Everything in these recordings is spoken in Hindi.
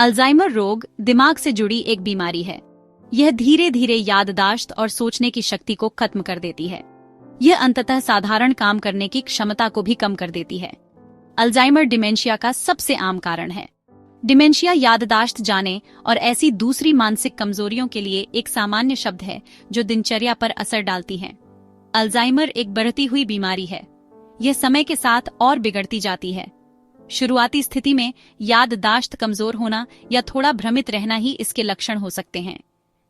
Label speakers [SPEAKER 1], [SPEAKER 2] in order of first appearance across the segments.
[SPEAKER 1] अल्जाइमर रोग दिमाग से जुड़ी एक बीमारी है। यह धीरे धीरे याददाश्त और सोचने की शक्ति को खत्म कर देती है। यह अंततः साधारण काम करने की क्षमता को भी कम कर देती है। अल्जाइमर डिमेंशिया का सबसे आम कारण है। डिमेंशिया याददाश्त जाने और ऐसी दूसरी मानसिक कमजोरियों के लिए एक सामान्य शब्द है जो दिनचर्या पर असर डालती है। अल्जाइमर एक बढ़ती हुई बीमारी है। यह समय के साथ और बिगड़ती जाती है। शुरुआती स्थिति में याददाश्त कमजोर होना या थोड़ा भ्रमित रहना ही इसके लक्षण हो सकते हैं।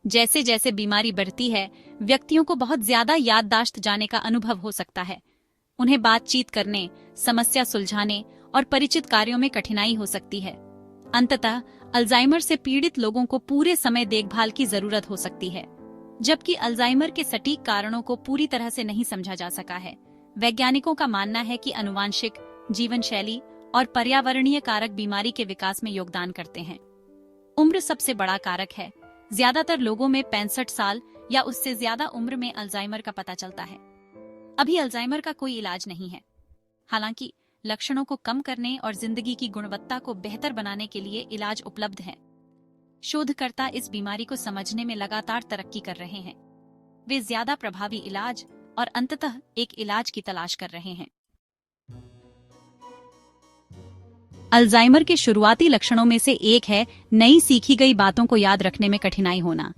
[SPEAKER 1] जैसे जैसे बीमारी बढ़ती है, व्यक्तियों को बहुत ज्यादा याददाश्त जाने का अनुभव हो सकता है। उन्हें बातचीत करने, समस्या सुलझाने और परिचित कार्यों में कठिनाई हो सकती है। अंततः अल्जाइमर से पीड़ित लोगों को पूरे समय देखभाल की जरूरत हो सकती है। जबकि अल्जाइमर के सटीक कारणों को पूरी तरह से नहीं समझा जा सका है। वैज्ञानिकों का मानना है कि आनुवांशिक, जीवन शैली और पर्यावरणीय कारक बीमारी के विकास में योगदान करते हैं। उम्र सबसे बड़ा कारक है। ज्यादातर लोगों में 65 साल या उससे ज्यादा उम्र में अल्जाइमर का पता चलता है। अभी अल्जाइमर का कोई इलाज नहीं है। हालांकि लक्षणों को कम करने और जिंदगी की गुणवत्ता को बेहतर बनाने के लिए इलाज उपलब्ध है। शोधकर्ता इस बीमारी को समझने में लगातार तरक्की कर रहे हैं। वे ज्यादा प्रभावी इलाज और अंततः एक इलाज की तलाश कर रहे हैं। अल्जाइमर के शुरुआती लक्षणों में से एक है नई सीखी गई बातों को याद रखने में कठिनाई होना।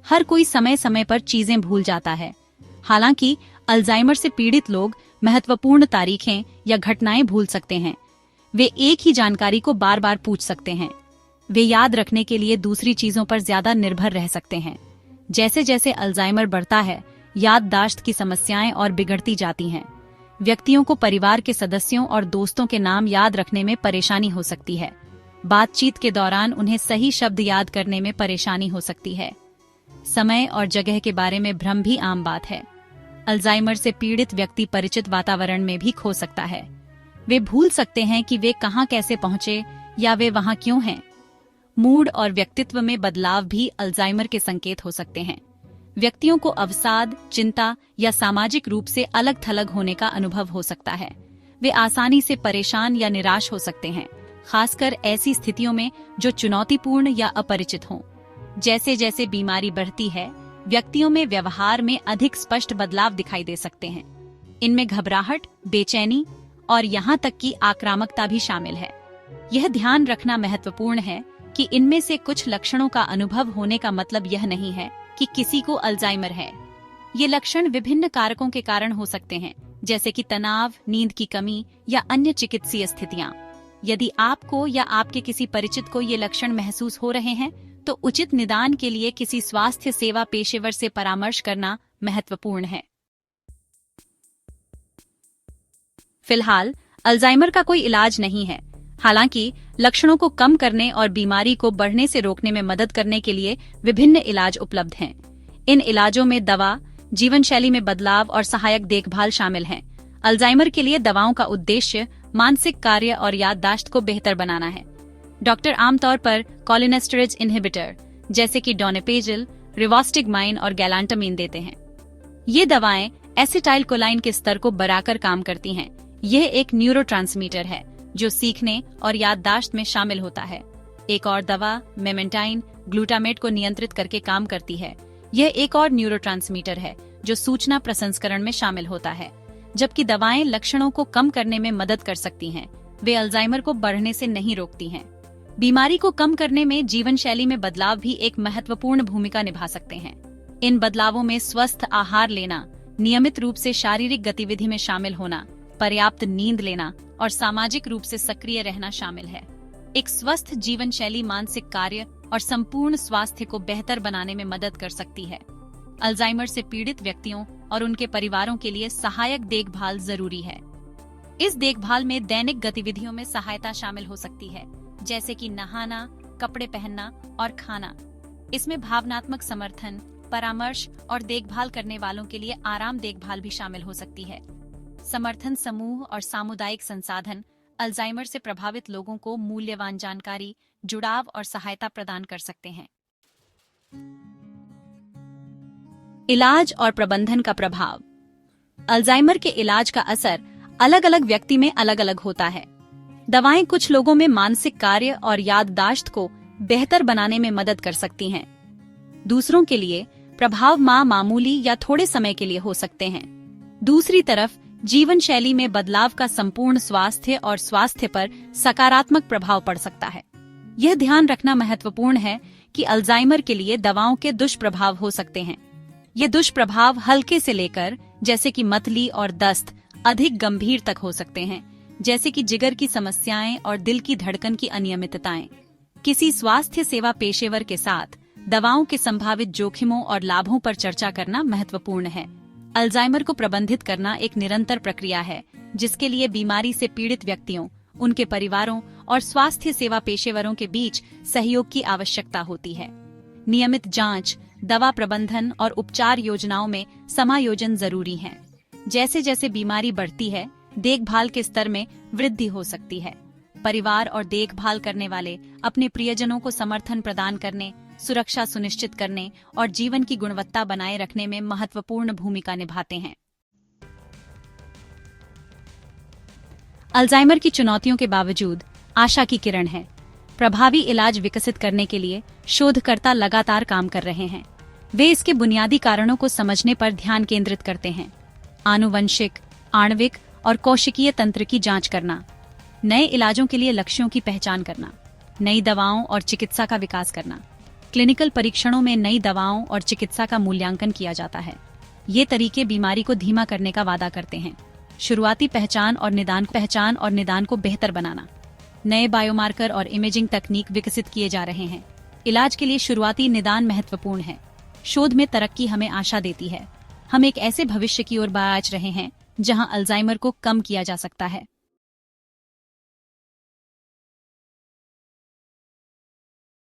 [SPEAKER 1] हर कोई समय समय पर चीजें भूल जाता है। हालांकि अल्जाइमर से पीड़ित लोग महत्वपूर्ण तारीखें या घटनाएं भूल सकते हैं। वे एक ही जानकारी को बार बार पूछ सकते हैं। वे याद रखने के लिए दूसरी चीजों पर ज्यादा निर्भर रह सकते हैं। जैसे जैसे अल्जाइमर बढ़ता है, याददाश्त की समस्याएं और बिगड़ती जाती हैं। व्यक्तियों को परिवार के सदस्यों और दोस्तों के नाम याद रखने में परेशानी हो सकती है। बातचीत के दौरान उन्हें सही शब्द याद करने में परेशानी हो सकती है। समय और जगह के बारे में भ्रम भी आम बात है। अल्जाइमर से पीड़ित व्यक्ति परिचित वातावरण में भी खो सकता है। वे भूल सकते हैं कि वे कहां कैसे पहुंचे या वे वहां क्यों हैं। मूड और व्यक्तित्व में बदलाव भी अल्जाइमर के संकेत हो सकते हैं। व्यक्तियों को अवसाद, चिंता या सामाजिक रूप से अलग थलग होने का अनुभव हो सकता है। वे आसानी से परेशान या निराश हो सकते हैं, खासकर ऐसी स्थितियों में जो चुनौतीपूर्ण या अपरिचित हों। जैसे जैसे बीमारी बढ़ती है, व्यक्तियों में व्यवहार में अधिक स्पष्ट बदलाव दिखाई दे सकते हैं। इनमें घबराहट, बेचैनी और यहाँ तक कि आक्रामकता भी शामिल है। यह ध्यान रखना महत्वपूर्ण है कि इनमें से कुछ लक्षणों का अनुभव होने का मतलब यह नहीं है कि किसी को अल्जाइमर है। ये लक्षण विभिन्न कारकों के कारण हो सकते हैं, जैसे कि तनाव, नींद की कमी या अन्य चिकित्सीय स्थितियां। यदि आपको या आपके किसी परिचित को ये लक्षण महसूस हो रहे हैं, तो उचित निदान के लिए किसी स्वास्थ्य सेवा पेशेवर से परामर्श करना महत्वपूर्ण है। फिलहाल अल्जाइमर का कोई इलाज नहीं है। हालांकि लक्षणों को कम करने और बीमारी को बढ़ने से रोकने में मदद करने के लिए विभिन्न इलाज उपलब्ध हैं। इन इलाजों में दवा, जीवन शैली में बदलाव और सहायक देखभाल शामिल हैं। अल्जाइमर के लिए दवाओं का उद्देश्य मानसिक कार्य और याददाश्त को बेहतर बनाना है। डॉक्टर आमतौर पर कोलिनेस्टेरेज इनहिबिटर जैसे कि डोनेपेजिल, रिवास्टिगमाइन और गैलांटामीन देते हैं। ये दवाएं एसिटाइलकोलाइन के स्तर को बढ़ाकर काम करती हैं। यह एक न्यूरोट्रांसमीटर है जो सीखने और याददाश्त में शामिल होता है। एक और दवा मेमेंटाइन ग्लूटामेट को नियंत्रित करके काम करती है। यह एक और न्यूरोट्रांसमीटर है जो सूचना प्रसंस्करण में शामिल होता है। जबकि दवाएं लक्षणों को कम करने में मदद कर सकती हैं, वे अल्जाइमर को बढ़ने से नहीं रोकती हैं। बीमारी को कम करने में जीवन शैली में बदलाव भी एक महत्वपूर्ण भूमिका निभा सकते हैं। इन बदलावों में स्वस्थ आहार लेना, नियमित रूप से शारीरिक गतिविधि में शामिल होना, पर्याप्त नींद लेना और सामाजिक रूप से सक्रिय रहना शामिल है। एक स्वस्थ जीवन शैली मानसिक कार्य और संपूर्ण स्वास्थ्य को बेहतर बनाने में मदद कर सकती है। अल्जाइमर से पीड़ित व्यक्तियों और उनके परिवारों के लिए सहायक देखभाल जरूरी है। इस देखभाल में दैनिक गतिविधियों में सहायता शामिल हो सकती है, जैसे कि नहाना, कपड़े पहनना और खाना। इसमें भावनात्मक समर्थन, परामर्श और देखभाल करने वालों के लिए आराम देखभाल भी शामिल हो सकती है। समर्थन समूह और सामुदायिक संसाधन अल्जाइमर से प्रभावित लोगों को मूल्यवान जानकारी, जुड़ाव और सहायता प्रदान कर सकते हैं। इलाज और प्रबंधन का प्रभाव। अल्जाइमर के इलाज का असर अलग अलग व्यक्ति में अलग अलग होता है। दवाएं कुछ लोगों में मानसिक कार्य और याददाश्त को बेहतर बनाने में मदद कर सकती हैं। दूसरों के लिए प्रभाव मामूली या थोड़े समय के लिए हो सकते हैं। दूसरी तरफ जीवन शैली में बदलाव का संपूर्ण स्वास्थ्य पर सकारात्मक प्रभाव पड़ सकता है। यह ध्यान रखना महत्वपूर्ण है कि अल्जाइमर के लिए दवाओं के दुष्प्रभाव हो सकते हैं। ये दुष्प्रभाव हल्के से लेकर, जैसे कि मतली और दस्त, अधिक गंभीर तक हो सकते हैं, जैसे कि जिगर की समस्याएं और दिल की धड़कन की अनियमितताएं। किसी स्वास्थ्य सेवा पेशेवर के साथ दवाओं के संभावित जोखिमों और लाभों पर चर्चा करना महत्वपूर्ण है। अल्जाइमर को प्रबंधित करना एक निरंतर प्रक्रिया है, जिसके लिए बीमारी से पीड़ित व्यक्तियों, उनके परिवारों और स्वास्थ्य सेवा पेशेवरों के बीच सहयोग की आवश्यकता होती है। नियमित जांच, दवा प्रबंधन और उपचार योजनाओं में समायोजन जरूरी है। जैसे जैसे बीमारी बढ़ती है, देखभाल के स्तर में वृद्धि हो सकती है। परिवार और देखभाल करने वाले अपने प्रियजनों को समर्थन प्रदान करने, सुरक्षा सुनिश्चित करने और जीवन की गुणवत्ता बनाए रखने में महत्वपूर्ण भूमिका निभाते हैं। अल्जाइमर की चुनौतियों के बावजूद आशा की किरण है। प्रभावी इलाज विकसित करने के लिए शोधकर्ता लगातार काम कर रहे हैं। वे इसके बुनियादी कारणों को समझने पर ध्यान केंद्रित करते हैं। आनुवंशिक, आणविक और कोशिकीय तंत्र की जांच करना, नए इलाजों के लिए लक्ष्यों की पहचान करना, नई दवाओं और चिकित्सा का विकास करना। क्लिनिकल परीक्षणों में नई दवाओं और चिकित्सा का मूल्यांकन किया जाता है। ये तरीके बीमारी को धीमा करने का वादा करते हैं। शुरुआती पहचान और निदान को बेहतर बनाना। नए बायोमार्कर और इमेजिंग तकनीक विकसित किए जा रहे हैं। इलाज के लिए शुरुआती निदान महत्वपूर्ण है। शोध में तरक्की हमें आशा देती है। हम एक ऐसे भविष्य की ओर बढ़ रहे हैं जहां अल्जाइमर को कम किया जा सकता है।